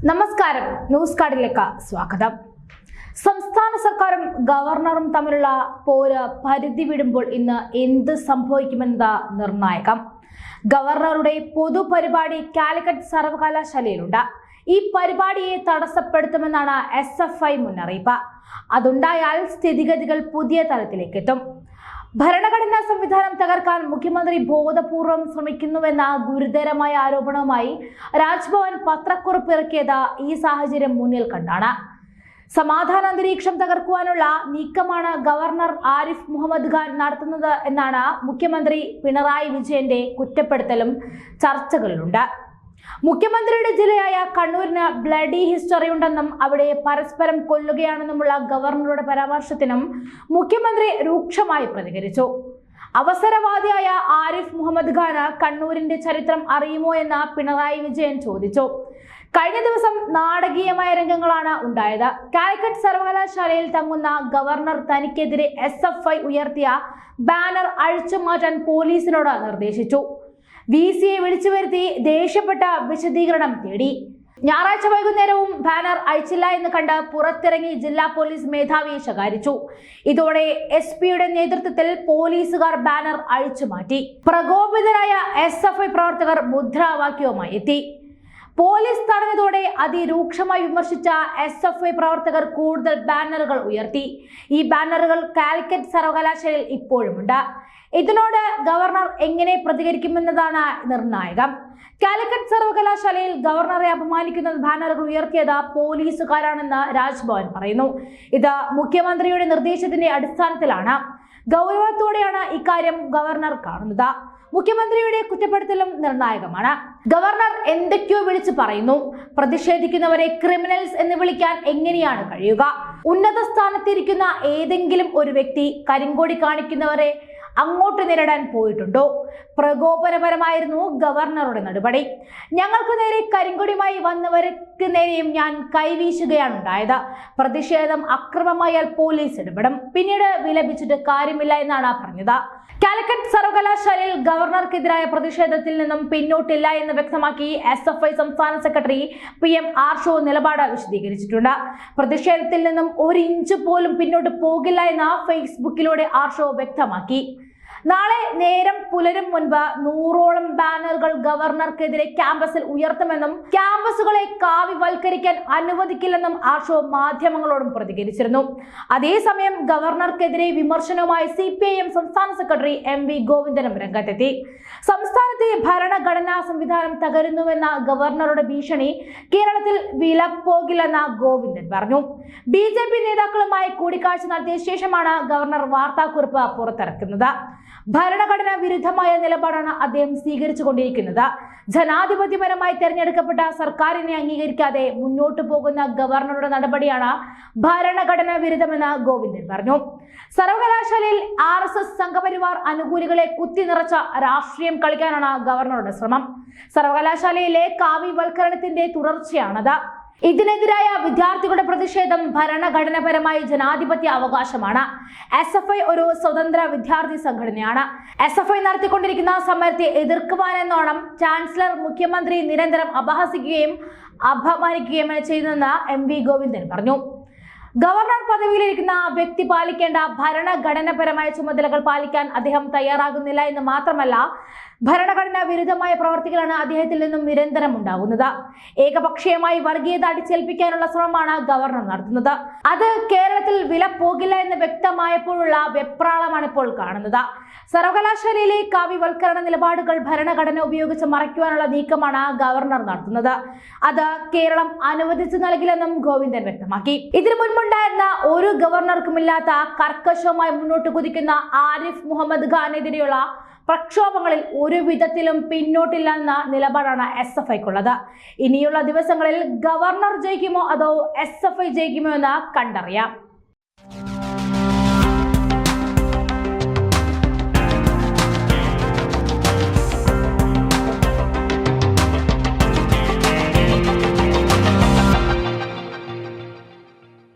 നമസ്കാരം, ന്യൂസ് കാർഡിലേക്ക് സ്വാഗതം. സംസ്ഥാന സർക്കാരും ഗവർണറും തമ്മിലുള്ള പോര് പരിധി വിടുമ്പോൾ ഇന്ന് എന്ത് സംഭവിക്കുമെന്നത് നിർണായകം. ഗവർണറുടെ പൊതുപരിപാടി കാലിക്കറ്റ് സർവകലാശാലയിലുണ്ട്. ഈ പരിപാടിയെ തടസ്സപ്പെടുത്തുമെന്നാണ് SFI മുന്നറിയിപ്പ്. അതുണ്ടായാൽ സ്ഥിതിഗതികൾ പുതിയ തലത്തിലേക്ക് എത്തും. ഭരണഘടനാ സംവിധാനം തകർക്കാൻ മുഖ്യമന്ത്രി ബോധപൂർവം ശ്രമിക്കുന്നുവെന്ന ഗുരുതരമായ ആരോപണവുമായി രാജ്ഭവൻ പത്രക്കുറിപ്പ് ഇറക്കിയത് ഈ സാഹചര്യം മുന്നിൽ കണ്ടാണ്. സമാധാന അന്തരീക്ഷം തകർക്കുവാനുള്ള നീക്കമാണ് ഗവർണർ ആരിഫ് മുഹമ്മദ് ഖാൻ നടത്തുന്നത് എന്നാണ് മുഖ്യമന്ത്രി പിണറായി വിജയന്റെ കുറ്റപ്പെടുത്തലും ചർച്ചകളിലുണ്ട്. മുഖ്യമന്ത്രിയുടെ ജില്ലയായ കണ്ണൂരിന് ബ്ലഡി ഹിസ്റ്ററി ഉണ്ടെന്നും അവിടെ പരസ്പരം കൊല്ലുകയാണെന്നുമുള്ള ഗവർണറുടെ പരാമർശത്തിനും മുഖ്യമന്ത്രി രൂക്ഷമായി പ്രതികരിച്ചു. അവസരവാദിയായ ആരിഫ് മുഹമ്മദ് ഖാന് കണ്ണൂരിന്റെ ചരിത്രം അറിയുമോ എന്ന് പിണറായി വിജയൻ ചോദിച്ചു. കഴിഞ്ഞ ദിവസം നാടകീയമായ രംഗങ്ങളാണ് ഉണ്ടായത്. കാലിക്കറ്റ് സർവകലാശാലയിൽ തങ്ങുന്ന ഗവർണർ തനിക്കെതിരെ SFI ഉയർത്തിയ ബാനർ അഴിച്ചുമാറ്റാൻ പോലീസിനോട് നിർദ്ദേശിച്ചു. VCയെ വിളിച്ചു വരുത്തി ദേഷ്യപ്പെട്ട വിശദീകരണം തേടി. ഞായറാഴ്ച വൈകുന്നേരവും ബാനർ അയച്ചില്ല എന്ന് കണ്ട് പുറത്തിറങ്ങി ജില്ലാ പോലീസ് മേധാവിയെ ശകാരിച്ചു. ഇതോടെ SP-യുടെ നേതൃത്വത്തിൽ പോലീസുകാർ ബാനർ അഴിച്ചു മാറ്റി. പ്രകോപിതരായ SFI പ്രവർത്തകർ മുദ്രാവാക്യവുമായി എത്തി. പോലീസ് തടഞ്ഞതോടെ അതിരൂക്ഷമായി വിമർശിച്ച SFI പ്രവർത്തകർ കൂടുതൽ ബാനറുകൾ ഉയർത്തി. ഈ ബാനറുകൾ കാലിക്കറ്റ് സർവകലാശാലയിൽ ഇപ്പോഴുമുണ്ട്. ഇതിനോട് ഗവർണർ എങ്ങനെ പ്രതികരിക്കുമെന്നതാണ് നിർണായകം. കാലിക്കറ്റ് സർവകലാശാലയിൽ ഗവർണറെ അപമാനിക്കുന്ന ബാനറുകൾ ഉയർത്തിയത് പോലീസുകാരാണെന്ന് രാജ്ഭവൻ പറയുന്നു. ഇത് മുഖ്യമന്ത്രിയുടെ നിർദ്ദേശത്തിന്റെ അടിസ്ഥാനത്തിലാണ്. ഗൗരവത്തോടെയാണ് ഇക്കാര്യം ഗവർണർ കാണുന്നത്. മുഖ്യമന്ത്രിയുടെ കുറ്റപ്പെടുത്തലും നിർണായകമാണ്. ഗവർണർ എന്തൊക്കെയോ വിളിച്ചു പറയുന്നു. പ്രതിഷേധിക്കുന്നവരെ ക്രിമിനൽസ് എന്ന് വിളിക്കാൻ എങ്ങനെയാണ് കഴിയുക? ഉന്നത സ്ഥാനത്തിരിക്കുന്ന ഏതെങ്കിലും ഒരു വ്യക്തി കരിങ്കൊടി കാണിക്കുന്നവരെ അങ്ങോട്ട് നേരിടാൻ പോയിട്ടുണ്ടോ? പ്രകോപനപരമായിരുന്നു ഗവർണറുടെ നടപടി. ഞങ്ങൾക്ക് നേരെ കരിങ്കൊടിയുമായി വന്നവർക്ക് നേരെയും ഞാൻ കൈവീശുകയാണ് ഉണ്ടായത്. പ്രതിഷേധം അക്രമമായാൽ പോലീസ് ഇടപെടും. പിന്നീട് വിലപിച്ചിട്ട് കാര്യമില്ല എന്നാണ് പറഞ്ഞത്. കാലിക്കറ്റ് സർവകലാശാലയിൽ ഗവർണർക്കെതിരായ പ്രതിഷേധത്തിൽ നിന്നും പിന്നോട്ടില്ല എന്ന് വ്യക്തമാക്കി SFI സംസ്ഥാന സെക്രട്ടറി PM ആർഷോ നിലപാട് വിശദീകരിച്ചിട്ടുണ്ട്. പ്രതിഷേധത്തിൽ നിന്നും ഒരു ഇഞ്ച് പോലും പിന്നോട്ട് പോകില്ല എന്ന് ഫേസ്ബുക്കിലൂടെ ആർഷോ വ്യക്തമാക്കി. നാളെ നേരം പുലരും മുൻപ് 100ഓളം ബാനറുകൾ ഗവർണർക്കെതിരെ ക്യാമ്പസിൽ ഉയർത്തുമെന്നും ക്യാമ്പസുകളെ കാവ്യവൽക്കരിക്കാൻ അനുവദിക്കില്ലെന്നും ആർഷോ മാധ്യമങ്ങളോടും പ്രതികരിച്ചിരുന്നു. അതേസമയം ഗവർണർക്കെതിരെ വിമർശനവുമായി CPIM സംസ്ഥാന സെക്രട്ടറി MV ഗോവിന്ദനും രംഗത്തെത്തി. സംസ്ഥാനത്തെ ഭരണഘടനാ സംവിധാനം തകരുന്നുവെന്ന ഗവർണറുടെ ഭീഷണി കേരളത്തിൽ വിലപ്പോകില്ലെന്ന് ഗോവിന്ദൻ പറഞ്ഞു. BJP നേതാക്കളുമായി കൂടിക്കാഴ്ച നടത്തിയ ശേഷമാണ് ഗവർണർ വാർത്താക്കുറിപ്പ് പുറത്തിറക്കുന്നത്. ഭരണഘടനാ വിരുദ്ധമായ നിലപാടാണ് അദ്ദേഹം സ്വീകരിച്ചുകൊണ്ടിരിക്കുന്നത്. ജനാധിപത്യപരമായി തെരഞ്ഞെടുക്കപ്പെട്ട സർക്കാരിനെ അംഗീകരിക്കാതെ മുന്നോട്ടു പോകുന്ന ഗവർണറുടെ നടപടിയാണ് ഭരണഘടനാ വിരുദ്ധമെന്ന് ഗോവിന്ദൻ പറഞ്ഞു. സർവകലാശാലയിൽ RSS സംഘപരിവാർ അനുകൂലികളെ കുത്തിനിറച്ച രാഷ്ട്രീയം കളിക്കാനാണ് ഗവർണറുടെ ശ്രമം. സർവകലാശാലയിലെ കാവ്യവൽക്കരണത്തിന്റെ തുടർച്ചയാണത്. ഇതിനെതിരായ വിദ്യാർത്ഥികളുടെ പ്രതിഷേധം ഭരണഘടനാപരമായി ജനാധിപത്യ അവകാശമാണ്. SFI ഒരു സ്വതന്ത്ര വിദ്യാർത്ഥി സംഘടനയാണ്. SFI നടത്തിക്കൊണ്ടിരിക്കുന്ന സമരത്തെ എതിർക്കുവാനെന്നോണം ചാൻസലർ മുഖ്യമന്ത്രി നിരന്തരം അപഹസിക്കുകയും അപമാനിക്കുകയും ചെയ്യുന്നെന്ന് MV ഗോവിന്ദൻ പറഞ്ഞു. ഗവർണർ പദവിയിലിരിക്കുന്ന വ്യക്തി പാലിക്കേണ്ട ഭരണഘടനാപരമായ ചുമതലകൾ പാലിക്കാൻ അദ്ദേഹം തയ്യാറാകുന്നില്ല എന്ന് മാത്രമല്ല, ഭരണഘടനാ വിരുദ്ധമായ പ്രവർത്തികളാണ് അദ്ദേഹത്തിൽ നിന്നും നിരന്തരം ഉണ്ടാകുന്നത്. ഏകപക്ഷീയമായി വർഗീയത അടിച്ചേൽപ്പിക്കാനുള്ള ശ്രമമാണ് ഗവർണർ നടത്തുന്നത്. അത് കേരളത്തിൽ വില പോകില്ല എന്ന് വ്യക്തമായപ്പോഴുള്ള വെപ്രാളമാണ് ഇപ്പോൾ കാണുന്നത്. സർവകലാശാലയിലെ കാവ്യവൽക്കരണ നിലപാടുകൾ ഭരണഘടന ഉപയോഗിച്ച് മറയ്ക്കുവാനുള്ള നീക്കമാണ് ഗവർണർ നടത്തുന്നത്. അത് കേരളം അനുവദിച്ചു നൽകില്ലെന്നും ഗോവിന്ദൻ വ്യക്തമാക്കി. ഇതിനു മുൻപുണ്ടായിരുന്ന ഒരു ഗവർണർക്കുമില്ലാത്ത കർക്കശമായി മുന്നോട്ട് കുതിക്കുന്ന ആരിഫ് മുഹമ്മദ് ഖാനെതിരെയുള്ള പ്രക്ഷോഭങ്ങളിൽ ഒരു വിധത്തിലും പിന്നോട്ടില്ല എന്ന നിലപാടാണ് SFIക്കുള്ളത്. ഇനിയുള്ള ദിവസങ്ങളിൽ ഗവർണർ ജയിക്കുമോ അതോ SFI ജയിക്കുമോ എന്ന് കണ്ടറിയാം.